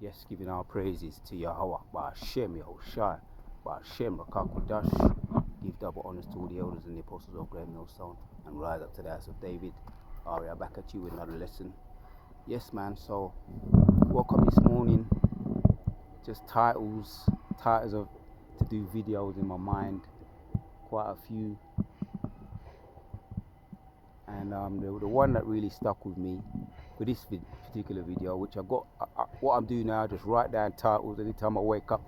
Yes, giving our praises to Yahweh, Ba'ashem Yahushai, Ba'ashem Rakakudash. Give double honors to all the elders and the apostles of Great Millstone, and rise up to the house of David. We are back at you with another lesson. Yes, man, so woke up this morning, just titles of to do videos in my mind, quite a few. And the one that really stuck with me for this particular video, which I got, what I'm doing now, just write down titles anytime I wake up.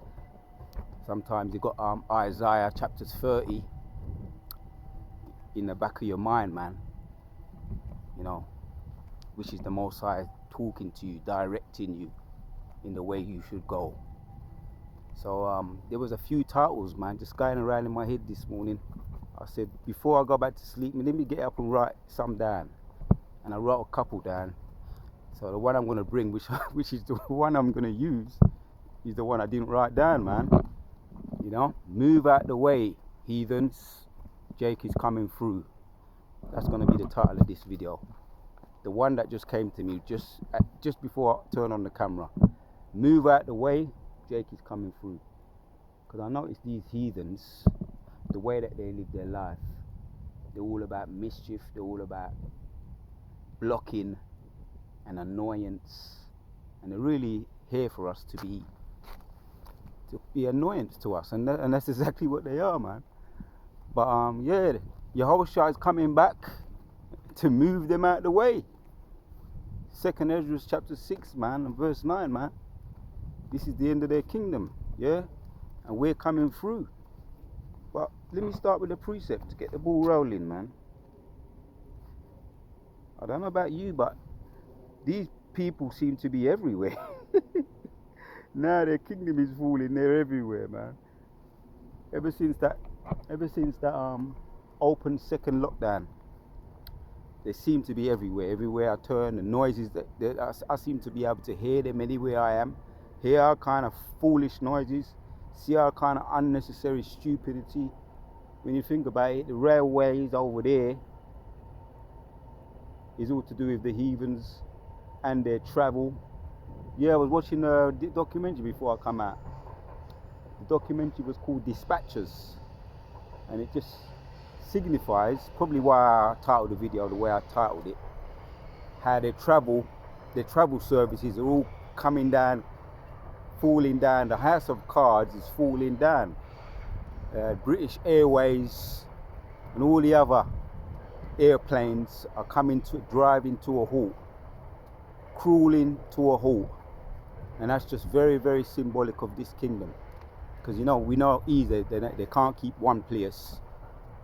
Sometimes you got Isaiah chapters 30 in the back of your mind, man. You know, which is the Most High talking to you, directing you in the way you should go. So there was a few titles, man, just going around in my head this morning. I said, before I go back to sleep, let me get up and write some down. And I wrote a couple down. So the one I'm going to bring, which is the one I'm going to use, is the one I didn't write down, man. You know, move out the way, heathens. Jake is coming through. That's going to be the title of this video. The one that just came to me just before I turn on the camera. Move out the way, Jake is coming through. Because I noticed these heathens, the way that they live their life, they're all about mischief, they're all about blocking and annoyance, and they're really here for us to be annoyance to us, and that's exactly what they are, man. But yeah, Yahushua is coming back to move them out the way. 2nd Ezra chapter 6, man, and verse 9, man. This is the end of their kingdom, yeah, and we're coming through. But let me start with the precept to get the ball rolling, man. I don't know about you, but these people seem to be everywhere. Now their kingdom is falling, they're everywhere, man. Ever since that open second lockdown, they seem to be everywhere. Everywhere I turn, the noises that I seem to be able to hear them anywhere I am. Hear our kind of foolish noises, see our kind of unnecessary stupidity. When you think about it, the railways over there is all to do with the heathens and their travel. Yeah, I was watching a documentary before I come out. The documentary was called Dispatchers, and it just signifies, probably why I titled the video the way I titled it, how their travel services are all coming down, falling down. The house of cards is falling down. British Airways and all the other airplanes are driving to a halt, crawling to a halt. And that's just very, very symbolic of this kingdom. Because we know either they can't keep one place,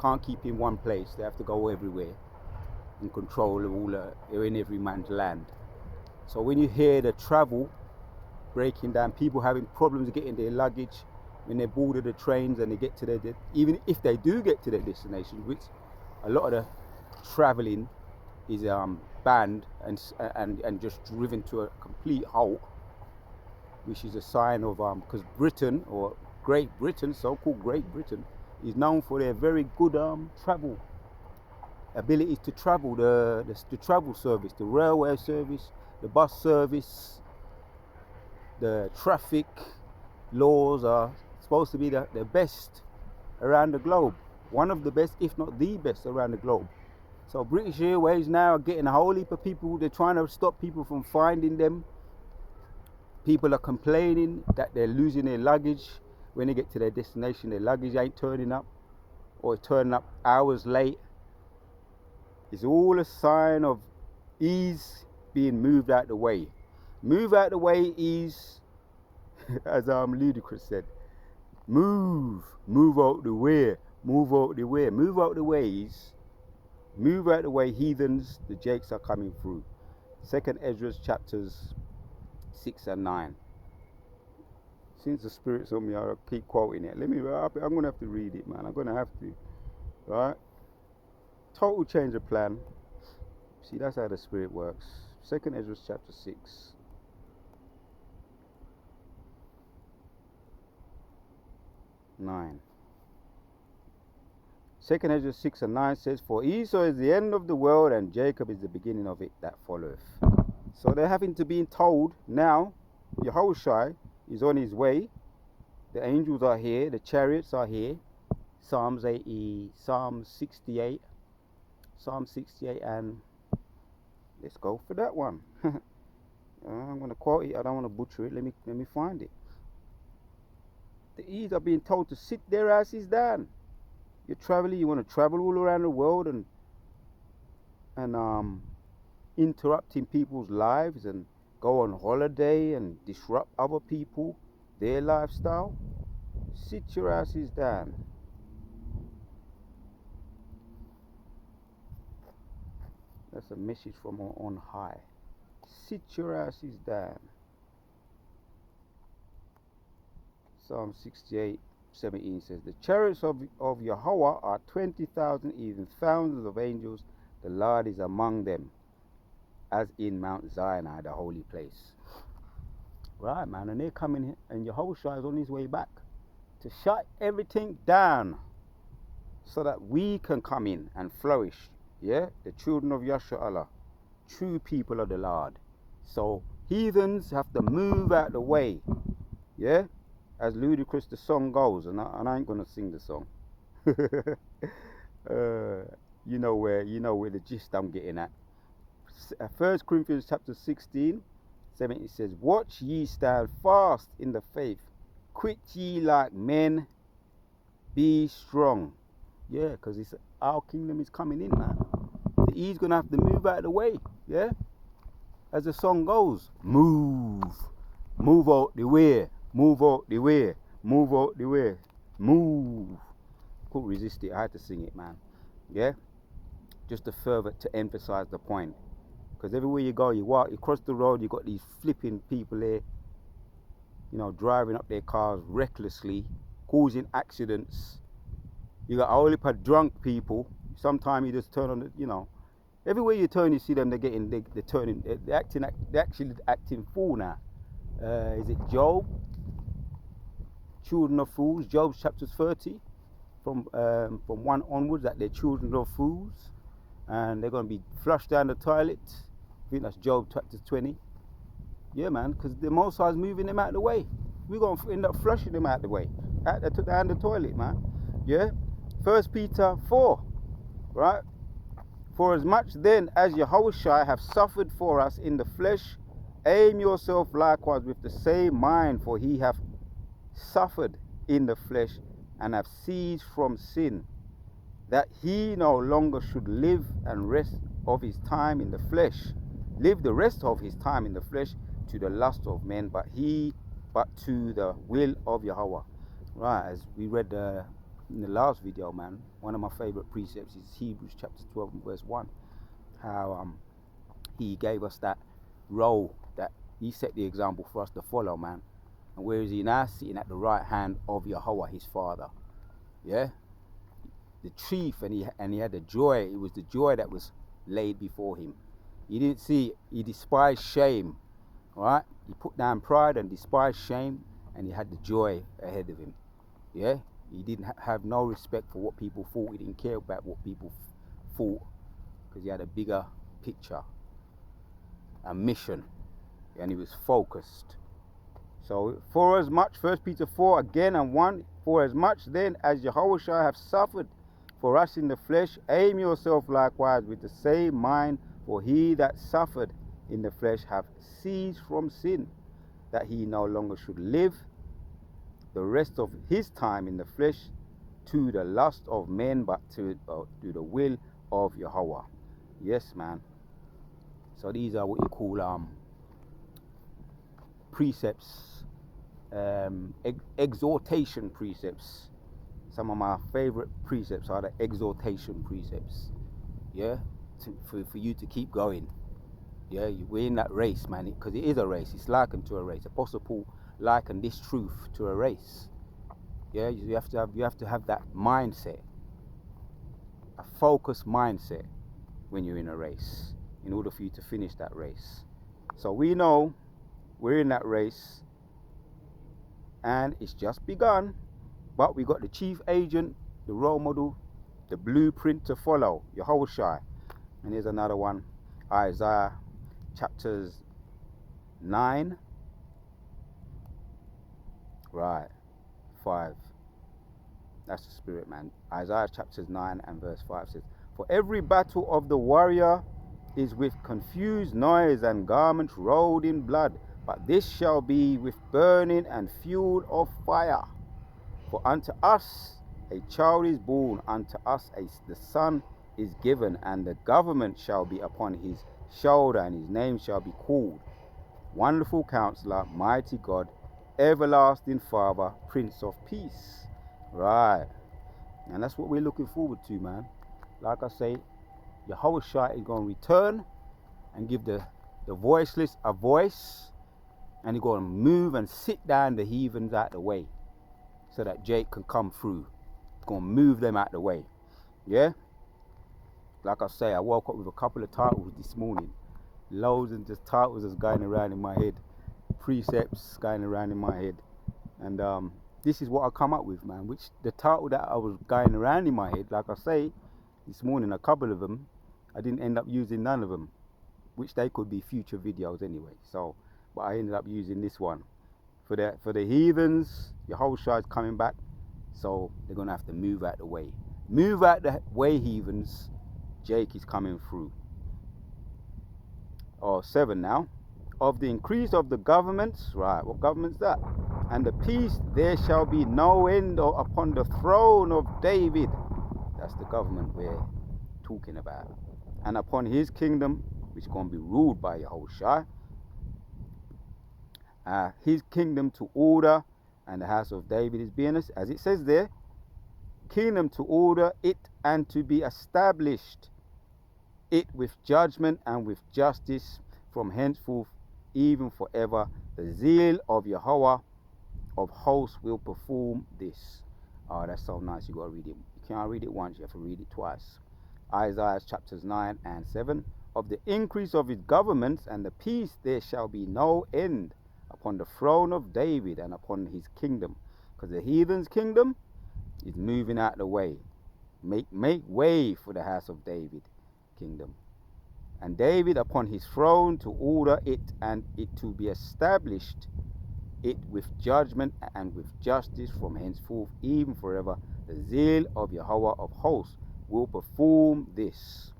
can't keep in one place. They have to go everywhere and control they're in every man's land. So when you hear the travel breaking down, people having problems getting their luggage when they board the trains and they get to even if they do get to their destination, which a lot of the traveling is banned and just driven to a complete halt, which is a sign of because Britain, or Great Britain, so-called Great Britain, is known for their very good travel abilities to travel, the travel service, the railway service, the bus service, the traffic laws are supposed to be the best around the globe. One of the best, if not the best, around the globe. So British Airways now are getting a whole heap of people. They're trying to stop people from finding them. People are complaining that they're losing their luggage. When they get to their destination, their luggage ain't turning up, or it's turning up hours late. It's all a sign of ease being moved out the way. Move out the way, ease, as Ludacris said. Move out the way, move out the way, move out the ways, move out the way, heathens, the Jakes are coming through. 2nd Ezra chapters 6 and 9. Since the Spirit's on me, I'll keep quoting it. I'm going to have to read it, man. I'm going to have to. Right? Total change of plan. See, that's how the Spirit works. 2nd Ezra chapter 6. 9. 2nd Ezra 6 and 9 says, "For Esau is the end of the world, and Jacob is the beginning of it that followeth." So they're having to be told now Yahushua is on his way. The angels are here. The chariots are here. Psalm 68. Psalm 68, and let's go for that one. I'm going to quote it. I don't want to butcher it. Let me find it. The E's are being told to sit their asses down. You're traveling. You want to travel all around the world and interrupting people's lives and go on holiday and disrupt other people, their lifestyle. Sit your asses down. That's a message from on high. Sit your asses down. Psalm 68:17 says, the chariots of Yahweh are 20,000, even thousands of angels. The Lord is among them, as in Mount Sinai, the holy place. Right, man, and they're coming, and Yahushua is on his way back to shut everything down so that we can come in and flourish. Yeah, the children of Yahshua, true people of the Lord. So heathens have to move out the way. Yeah, as ludicrous the song goes, and I ain't gonna sing the song. You know where the gist I'm getting at. 1 Corinthians chapter 16, 7, it says, watch ye stand fast in the faith, quit ye like men, be strong. Yeah, because our kingdom is coming in, man. He's gonna have to move out of the way. Yeah, as the song goes, move out the way, move out the way, move out the way, move. Couldn't resist it. I had to sing it, man. Yeah, just to emphasize the point. Because everywhere you go, you cross the road, you got these flipping people there, driving up their cars recklessly, causing accidents. You got a whole heap of drunk people. Sometimes you just turn on everywhere you turn, you see them. They're turning. They're actually acting fool now. Is it Job? Children of fools. Job chapter 30, from 1 onwards, that they're children of fools, and they're going to be flushed down the toilet. I think that's Job chapter 20. Yeah, man, because the Most High is moving them out of the way. We're going to end up flushing them out of the way. Down the toilet, man. Yeah. 1 Peter 4, right? For as much then as Yahushua have suffered for us in the flesh, aim yourself likewise with the same mind, for he hath suffered in the flesh and have ceased from sin, that he no longer should live the rest of his time in the flesh to the lust of men, but to the will of Yahweh. Right, as we read in the last video, man, one of my favorite precepts is Hebrews chapter 12 and verse 1. How he gave us that role, that he set the example for us to follow, man. And where is he now? Sitting at the right hand of Yahweh, his Father. Yeah, the chief, and he had the joy. It was the joy that was laid before him. He didn't see it. He despised shame. Right? He put down pride and despised shame, and he had the joy ahead of him. Yeah, he didn't have no respect for what people thought. He didn't care about what people thought, because he had a bigger picture, a mission, and he was focused. So, for as much, 1 Peter 4 again and 1, for as much then as Yahushua have suffered for us in the flesh, aim yourself likewise with the same mind, for he that suffered in the flesh have ceased from sin, that he no longer should live the rest of his time in the flesh to the lust of men, but to the will of Yahweh. Yes, man. So these are what you call precepts, exhortation precepts. Some of my favorite precepts are the exhortation precepts. Yeah, for you to keep going. Yeah, we're in that race, man, because it is a race. It's likened to a race. Apostle Paul likened this truth to a race. Yeah, you have to have that mindset, a focused mindset, when you're in a race, in order for you to finish that race. So we know we're in that race, and it's just begun. But we got the chief agent, the role model, the blueprint to follow, Yahushua. And here's another one, Isaiah chapters 9 Right. 5. That's the spirit, man. Isaiah chapters 9 and verse 5 says, "For every battle of the warrior is with confused noise and garments rolled in blood, but this shall be with burning and fuel of fire. For unto us a child is born, unto us the son is given, and the government shall be upon his shoulder, and his name shall be called Wonderful Counselor, Mighty God, Everlasting Father, Prince of Peace." Right. And that's what we're looking forward to, man. Like I say, Yahushua is going to return and give the voiceless a voice, and he's going to move and sit down the heathens out the way so that Jake can come through. He's going to move them out the way. Yeah? Like I say, I woke up with a couple of titles this morning. Loads of just titles that's going around in my head. Precepts going around in my head. And this is what I come up with, man. Which the title that I was going around in my head, like I say, this morning, a couple of them, I didn't end up using none of them, which they could be future videos anyway. So, but I ended up using this one for the heathens. Yahushua is coming back, so they're gonna have to move out the way. Move out the way, heathens. Jake is coming through. 7 now. Of the increase of the governments, right? What government's that? And the peace, there shall be no end upon the throne of David. That's the government we're talking about. And upon his kingdom, which is going to be ruled by Yahushua. His kingdom to order, and the house of David is being, as it says there, kingdom to order it and to be established it with judgment and with justice from henceforth even forever. The zeal of Yahweh of hosts will perform this. Oh, that's so nice. You got to read it. You can't read it once, you have to read it twice. Isaiah chapters 9 and 7. Of the increase of his governments and the peace there shall be no end upon the throne of David and upon his kingdom. Because the heathen's kingdom is moving out the way. Make way for the house of David kingdom. And David upon his throne to order it and it to be established it with judgment and with justice from henceforth even forever. The zeal of Yahweh of hosts will perform this.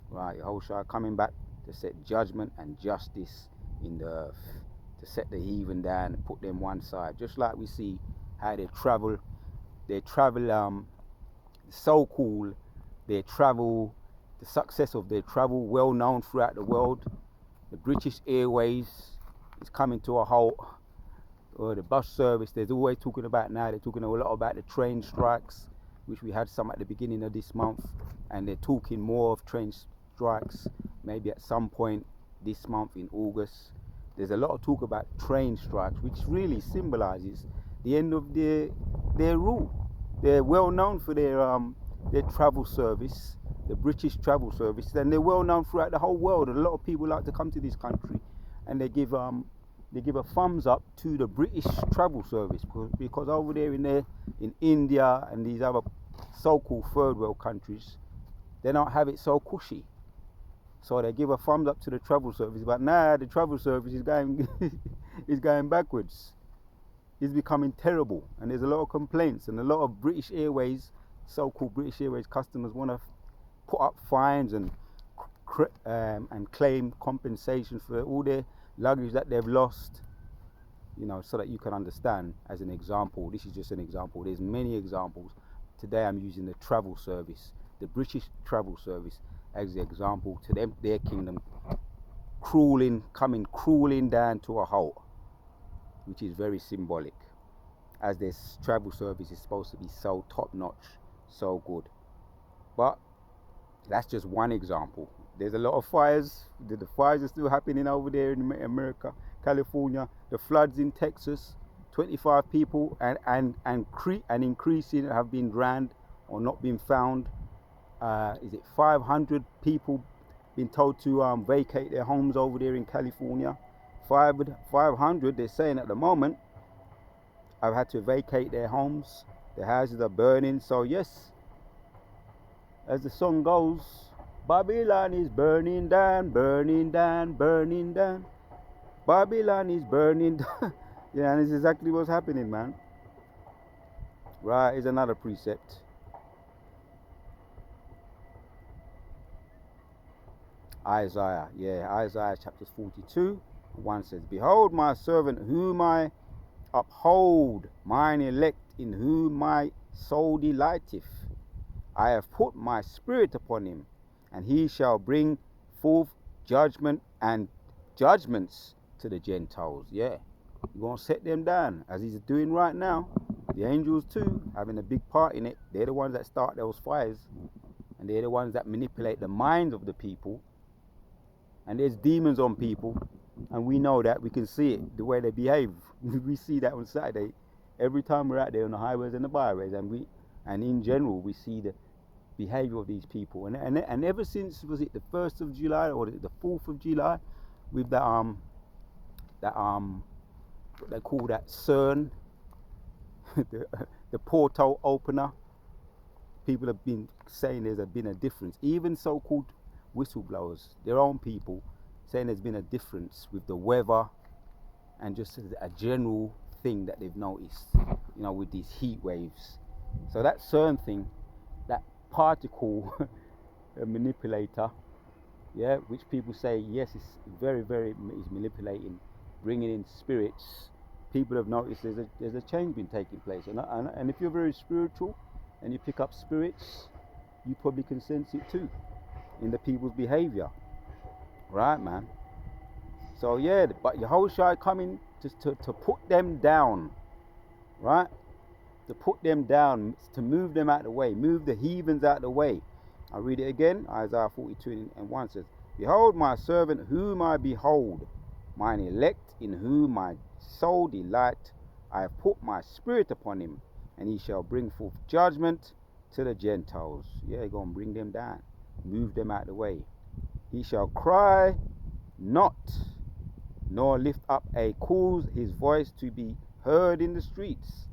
Right, Yahushua coming back to set judgment and justice in the earth, to set the heathen down and put them one side, just like we see how they travel so cool, they travel, the success of their travel, well known throughout the world. The British Airways is coming to a halt, or the bus service. There's always talking about now, they're talking a lot about the train strikes, which we had some at the beginning of this month, and they're talking more of train strikes maybe at some point this month in August. There's a lot of talk about train strikes, which really symbolizes the end of their rule. They're well known for their travel service, the British travel service, and they're well known throughout the whole world. And a lot of people like to come to this country, and they give a thumbs up to the British travel service, because over there in India and these other so-called third world countries, they don't have it so cushy. So they give a thumbs up to the travel service, but now the travel service is going is going backwards. It's becoming terrible, and there's a lot of complaints, and a lot of British Airways, so-called British Airways customers, want to put up fines and claim compensation for all their luggage that they've lost. You know, so that you can understand. As an example, this is just an example. There's many examples. Today I'm using the travel service, the British travel service, as the example to them, their kingdom coming crueling down to a halt, which is very symbolic, as this travel service is supposed to be so top notch, so good. But that's just one example. There's a lot of fires. The fires are still happening over there in America, California. The floods in Texas, 25 people and increasing have been drowned or not been found. Is it 500 people been told to vacate their homes over there in California? 500, they're saying at the moment, have had to vacate their homes. Their houses are burning. So yes, as the song goes, Babylon is burning down, burning down, burning down. Babylon is burning down. Yeah, and it's exactly what's happening, man. Right, here's another precept. Isaiah, Isaiah chapter 42. 1 says, Behold my servant whom I uphold, mine elect in whom my soul delighteth. I have put my spirit upon him, and he shall bring forth judgment and judgments to the Gentiles. Yeah, you're going to set them down, as he's doing right now. The angels too, having a big part in it. They're the ones that start those fires, and they're the ones that manipulate the minds of the people. And there's demons on people, and we know that. We can see it, the way they behave. We see that on Saturday. Every time we're out there on the highways and the byways, and in general, we see the behavior of these people. And ever since, was it the 1st of July or the 4th of July, with what they call that CERN, the portal opener. People have been saying there's been a difference. Even so-called whistleblowers, their own people, saying there's been a difference with the weather and just a general thing that they've noticed, with these heat waves. So that CERN thing, that particle manipulator, yeah, which people say, yes, it's very, is manipulating, bringing in spirits. People have noticed there's a change been taking place. And if you're very spiritual and you pick up spirits, you probably can sense it too in the people's behavior. Right, man? So yeah, but Yahushua coming to put them down, right? To put them down, to move them out of the way, move the heathens out of the way. I'll read it again. Isaiah 42 and 1 says, Behold my servant whom I behold, mine elect in whom my soul delight. I have put my spirit upon him, and he shall bring forth judgment to the Gentiles. Yeah, he's going to bring them down, move them out of the way. He shall cry not, nor lift up cause his voice to be heard in the streets.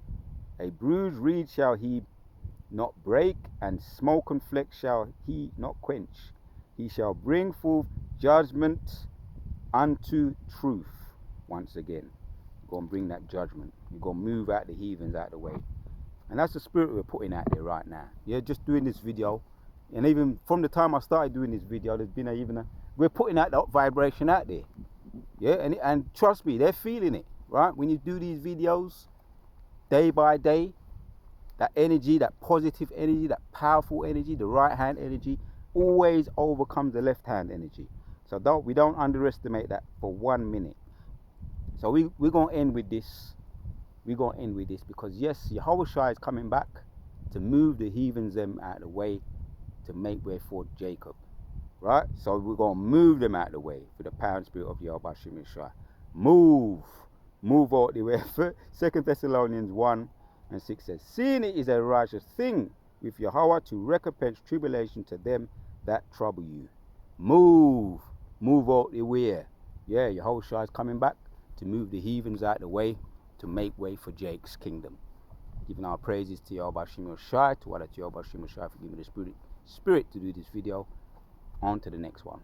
A bruised reed shall he not break, and smoken fleck shall he not quench. He shall bring forth judgment unto truth. Once again, you're going to bring that judgment. You're going to move out the heathens out of the way. And that's the spirit we're putting out there right now. Yeah, just doing this video. And even from the time I started doing this video, there's been we're putting out that vibration out there. Yeah, and trust me, they're feeling it, right? When you do these videos, day by day, that energy, that positive energy, that powerful energy, the right hand energy, always overcomes the left hand energy. So we don't underestimate that for 1 minute. So we're going to end with this. We're going to end with this because yes, Yahushua is coming back to move the heathens them out of the way, to make way for Jacob. Right? So we're going to move them out of the way for the power and spirit of Yahweh Shem Yeshua. Move out the way. 2 Thessalonians 1 and 6 says, Seeing it is a righteous thing with Yahweh to recompense tribulation to them that trouble you. Move out the way. Yeah, Yahushua is coming back to move the heathens out of the way, to make way for Jake's kingdom. Giving our praises to Yahweh Shem Yeshua, to Yahweh Shem Yeshua for giving me the spirit to do this video. On to the next one.